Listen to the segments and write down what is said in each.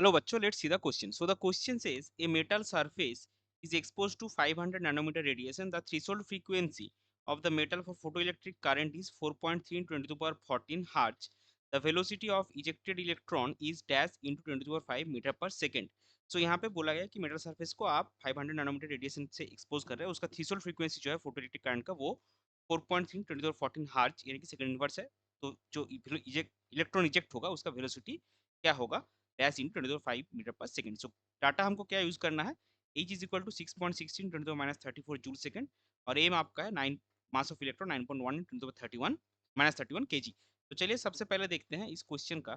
Hello, bachcho. Let's see the question. So the question says a metal surface is exposed to 500 nanometer radiation. The threshold frequency of the metal for photoelectric current is 4.3 into 10 to the power 14 hertz. The velocity of ejected electron is dash into 10 to the power 5 metre पर second. सो यहाँ पे बोला गया कि metal surface को आप 500 nanometre radiation से expose कर रहे हैं. उसका थ्रेशोल्ड फ्रीक्वेंसी जो है फोटोइलेक्ट्रिक करंट का वो 4.3 10 to the power 14 हर्ट्ज यानी कि सेकंड इनवर्स है. तो जो इलेक्ट्रॉन इजेक्ट होगा उसका वेलोसिटी क्या होगा? Dash in 10 metre per second. So data हमको क्या यूज करना है? H is equal to 6.16 10 - 34 joule second और एम आपका है 9 मास ऑफ इलेक्ट्रॉन 9.1 × 10 31 केजी. तो चलिए सबसे पहले देखते हैं इस क्वेश्चन का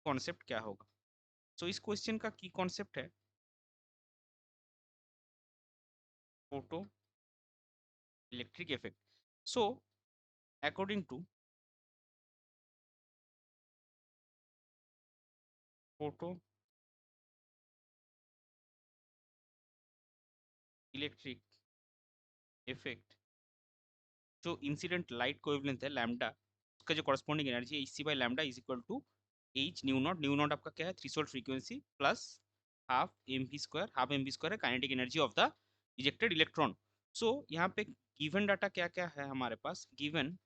कॉन्सेप्ट क्या होगा. सो इस क्वेश्चन का की कॉन्सेप्ट है photo electric effect. So according to photo electric effect, जो इंसिडेंट लाइट कोएफिशिएंट है लैम्डा, उसका जो कॉरस्पॉन्डिंग एनर्जी है इसी by lambda is equal to H nu naught आपका क्या है? Threshold frequency plus half M V square है kinetic energy of the ejected electron. So यहाँ पे गिवन डाटा क्या क्या है हमारे पास? गिवन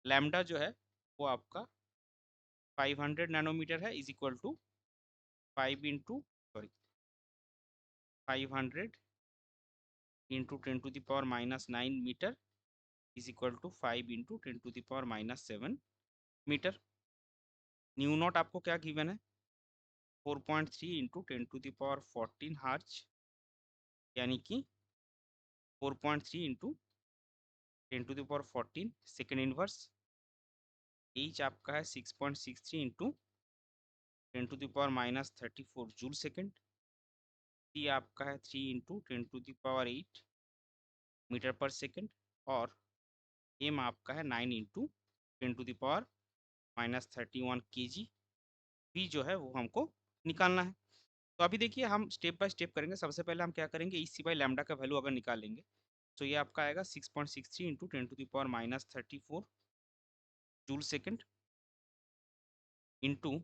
लैम्डा जो है वो आपका 500 नैनोमीटर है is equal to 500 into 10⁻⁹ metre is equal to 5 into 10⁻⁷ metre. Nu naught आपको क्या गिवन है? 4.3 इंटू 10⁻14 हर्ट्ज यानी कि 4.3 इंटू 10⁻14 सेकेंड इनवर्स. एच आपका है 6.63 इंटू 10⁻⁻34 जूल सेकेंड. टी आपका है 3 इंटू 10⁸ मीटर पर सेकेंड और एम आपका है 9 इंटू 10⁻31 केजी. भी जो है वो हमको निकालना है. तो अभी देखिए हम स्टेप बाय स्टेप करेंगे. सबसे पहले हम क्या करेंगे? ई सी बाई लैम्डा का वैल्यू अगर निकालेंगे तो ये आपका आएगा 6.63 into 10⁻34 joule second into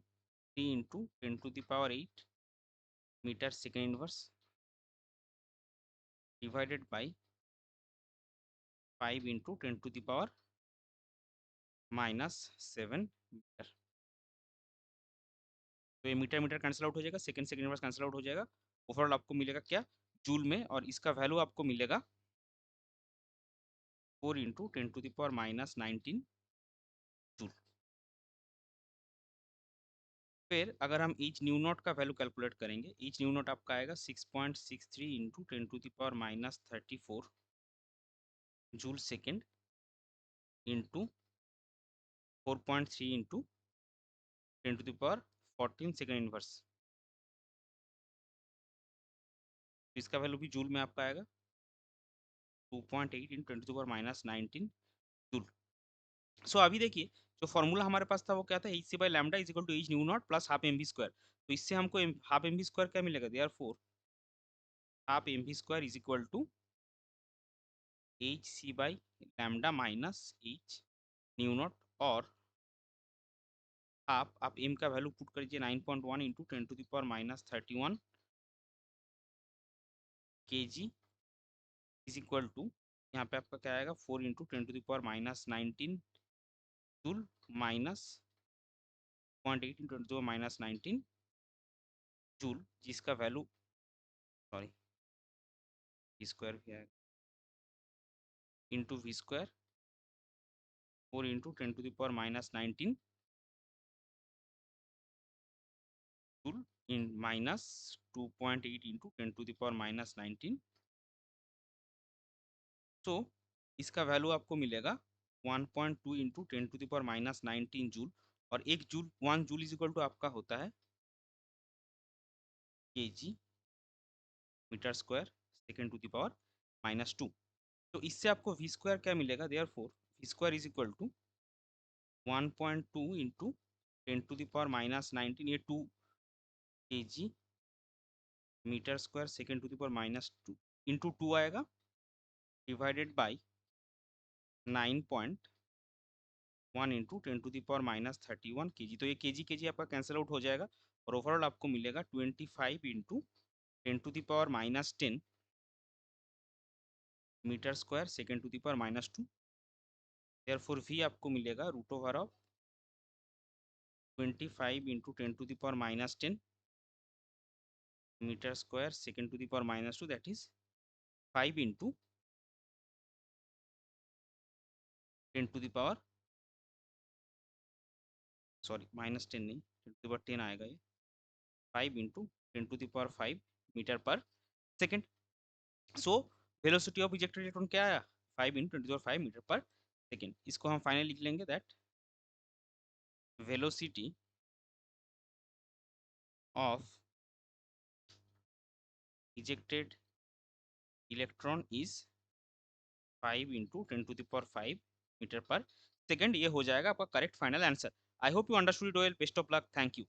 3 into 10⁸ metre second inverse divided by 5 into 10⁻⁻7 metre. तो ये मीटर मीटर कैंसिल आउट हो जाएगा, second second inverse cancel out हो जाएगा. ओवरऑल आपको मिलेगा क्या? जूल में. और इसका वैल्यू आपको मिलेगा 4 इंटू 10⁻⁹ जूल. फिर अगर हम एच न्यू नॉट का वैल्यू कैलकुलेट करेंगे, एच न्यू नॉट आपका आएगा 6.63 into 10⁻⁻34 joule second into 4.3 into 10⁻14 second inverse. इसका वैल्यू भी जूल में आपका आएगा 2.8 इंटू 10⁻⁹ जूल. सो अभी देखिए जो फॉर्मूला हमारे पास था वो क्या था? H C by lambda is equal to H nu naught plus half M V square. तो इससे हमको हाफ एम वी स्क्वायर क्या मिलेगा? Therefore half M V square is equal to H C by lambda minus H nu naught और आप M का value put करिए 9.1 into 10⁻31 के जी इज इक्वल टू यहाँ पे आपका क्या आएगा? 4 into 10⁻19 joule minus 0.8 into 10⁻19 joule जिसका वैल्यू सॉरी स्क्वायर भी आएगा into V square 4 into 10⁻19 joule in minus 2.8 into 10⁻19. तो इसका वैल्यू आपको मिलेगा 1.2 इंटू 10⁻19 जूल. और एक joule 1 joule is equal to आपका होता है K G metre square second to the power -2. तो इससे आपको वी स्क्वायर क्या मिलेगा? Therefore V square is equal to 1.2 into 10⁻19 ये 2 K G metre square second to the power -2 into 2 आएगा डिवाइडेड बाई 9.1 1 इंटू 10⁻³ kg, तो ये kg आपका कैंसिल आउट हो जाएगा और ओवरऑल आपको मिलेगा 25 into 10⁻10 metre square second to the power -2। Therefore v आपको मिलेगा √(25 into 10⁻10 metre square second to the power -2, that is 5 into 10 to the power, sorry -10 नहीं, 10 टू द पावर 10 आएगा ये, 5 into 10 to the power 5 metre पर second. So velocity of ejected electron क्या आया, 5 into 10 to the power 5 metre पर second. इसको हम finally लिख लेंगे that velocity of ejected electron is 5 into 10 to the power 5 metre पर सेकेंड। ये हो जाएगा आपका correct final answer. I hope you understood it well. Best of luck, thank you.